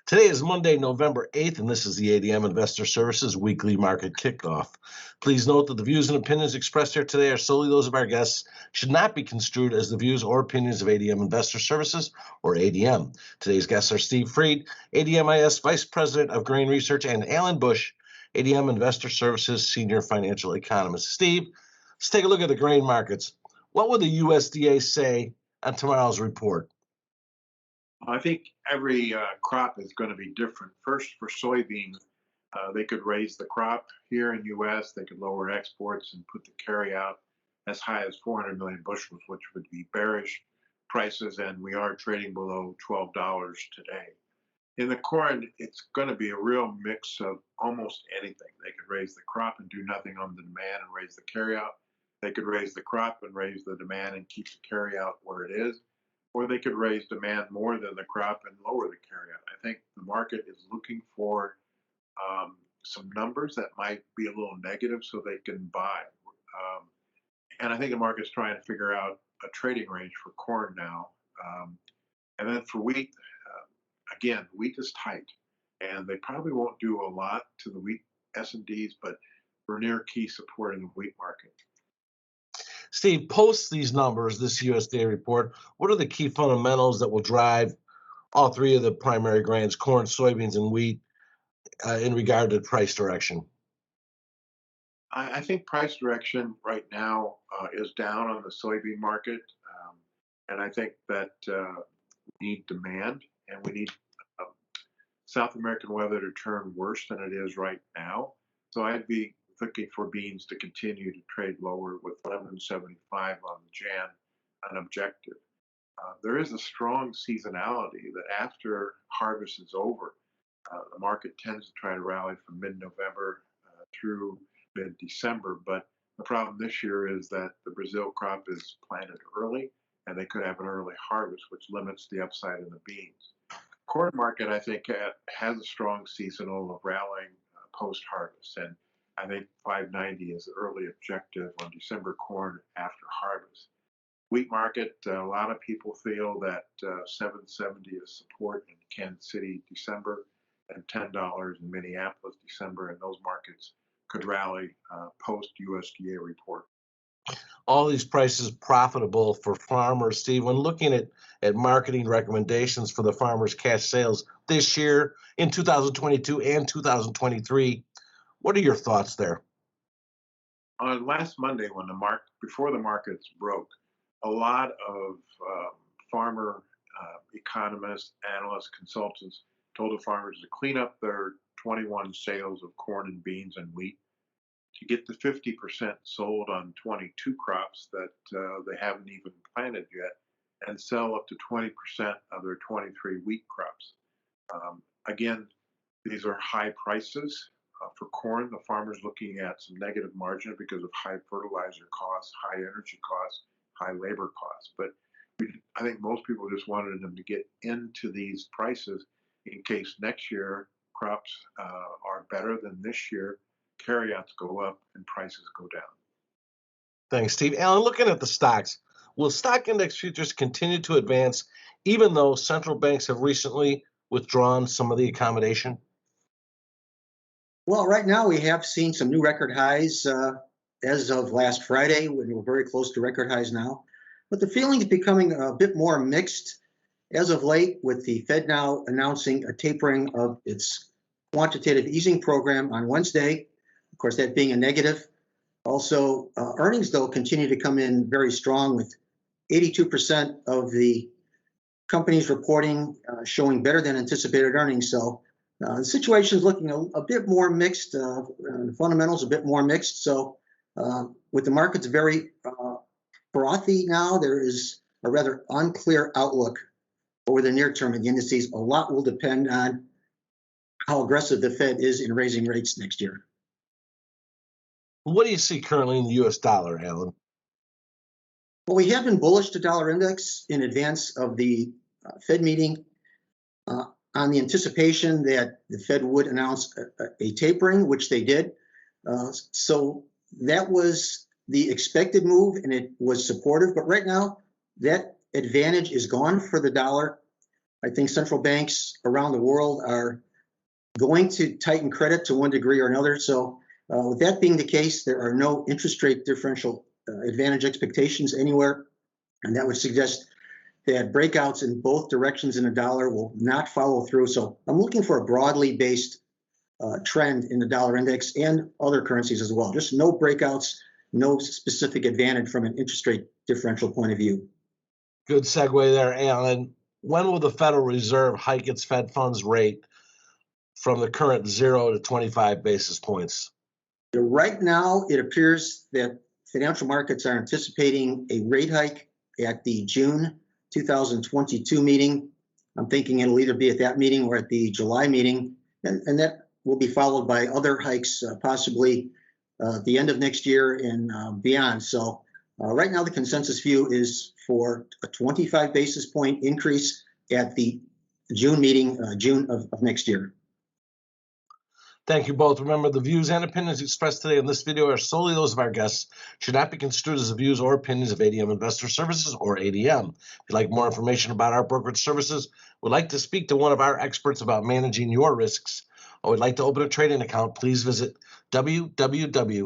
Today is Monday, November 8th, and this is the ADM Investor Services weekly market kickoff. Please note that the views and opinions expressed here today are solely those of our guests, should not be construed as the views or opinions of ADM Investor Services or ADM. Today's guests are Steve Freed, ADMIS Vice President of Grain Research, and Alan Bush, ADM Investor Services Senior Financial Economist. Steve, let's take a look at the grain markets. What will the USDA say on tomorrow's report? I think every crop is going to be different. First, for soybeans, they could raise the crop here in U.S. They could lower exports and put the carryout as high as 400 million bushels, which would be bearish prices, and we are trading below $12 today. In the corn, it's going to be a real mix of almost anything. They could raise the crop and do nothing on the demand and raise the carryout. They could raise the crop and raise the demand and keep the carryout where it is. Or they could raise demand more than the crop and lower the carryout. I think the market is looking for some numbers that might be a little negative so they can buy. And I think the market's trying to figure out a trading range for corn now. And then for wheat, again, wheat is tight, and they probably won't do a lot to the wheat S&Ds, but we're near key support in the wheat market. Steve, post these numbers, this USDA report, what are the key fundamentals that will drive all three of the primary grains, corn, soybeans, and wheat, in regard to price direction? I think price direction right now is down on the soybean market. And I think that we need demand, and we need South American weather to turn worse than it is right now. So I'd be looking for beans to continue to trade lower with 11.75 on the Jan an objective. There is a strong seasonality that after harvest is over, the market tends to try to rally from mid-November through mid-December. But the problem this year is that the Brazil crop is planted early, and they could have an early harvest, which limits the upside in the beans. Corn market, I think, has a strong seasonal of rallying post-harvest, and I think 590 is the early objective on December corn after harvest. Wheat market, a lot of people feel that 770 is support in Kansas City December and $10 in Minneapolis December, and those markets could rally post USDA report. All these prices profitable for farmers, Steve. When looking at marketing recommendations for the farmers' cash sales this year in 2022 and 2023, what are your thoughts there? On last Monday, when before the markets broke, a lot of farmer economists, analysts, consultants told the farmers to clean up their 21 sales of corn and beans and wheat to get to 50% sold on 22 crops that they haven't even planted yet, and sell up to 20% of their 23 wheat crops. Again, these are high prices. For corn, the farmer's looking at some negative margin because of high fertilizer costs, high energy costs, high labor costs. But I think most people just wanted them to get into these prices in case next year crops are better than this year, carryouts go up, and prices go down. Thanks, Steve. Alan, looking at the stocks, will stock index futures continue to advance even though central banks have recently withdrawn some of the accommodation? Well, right now we have seen some new record highs as of last Friday, when we're very close to record highs now. But the feeling is becoming a bit more mixed as of late, with the Fed now announcing a tapering of its quantitative easing program on Wednesday. Of course, that being a negative. Also, earnings, though, continue to come in very strong, with 82% of the companies reporting showing better than anticipated earnings. So the situation is looking a bit more mixed, the fundamentals a bit more mixed. So with the markets very frothy now, there is a rather unclear outlook over the near term in the indices. A lot will depend on how aggressive the Fed is in raising rates next year. What do you see currently in the U.S. dollar, Alan? Well, we have been bullish to dollar index in advance of the Fed meeting on the anticipation that the Fed would announce a tapering, which they did. So that was the expected move, and it was supportive. But right now, that advantage is gone for the dollar. I think central banks around the world are going to tighten credit to one degree or another. So with that being the case, there are no interest rate differential advantage expectations anywhere. And that would suggest that breakouts in both directions in the dollar will not follow through. So I'm looking for a broadly based trend in the dollar index and other currencies as well. Just no breakouts, no specific advantage from an interest rate differential point of view. Good segue there, Alan. When will the Federal Reserve hike its Fed funds rate from the current 0 to 25 basis points? Right now, it appears that financial markets are anticipating a rate hike at the June 2022 meeting. I'm thinking it'll either be at that meeting or at the July meeting, and that will be followed by other hikes, possibly the end of next year and beyond. So right now, the consensus view is for a 25 basis point increase at the June meeting, June of next year. Thank you both. Remember, the views and opinions expressed today in this video are solely those of our guests, should not be construed as the views or opinions of ADM Investor Services or ADM. If you'd like more information about our brokerage services, would like to speak to one of our experts about managing your risks, or would like to open a trading account, please visit www.admis.com.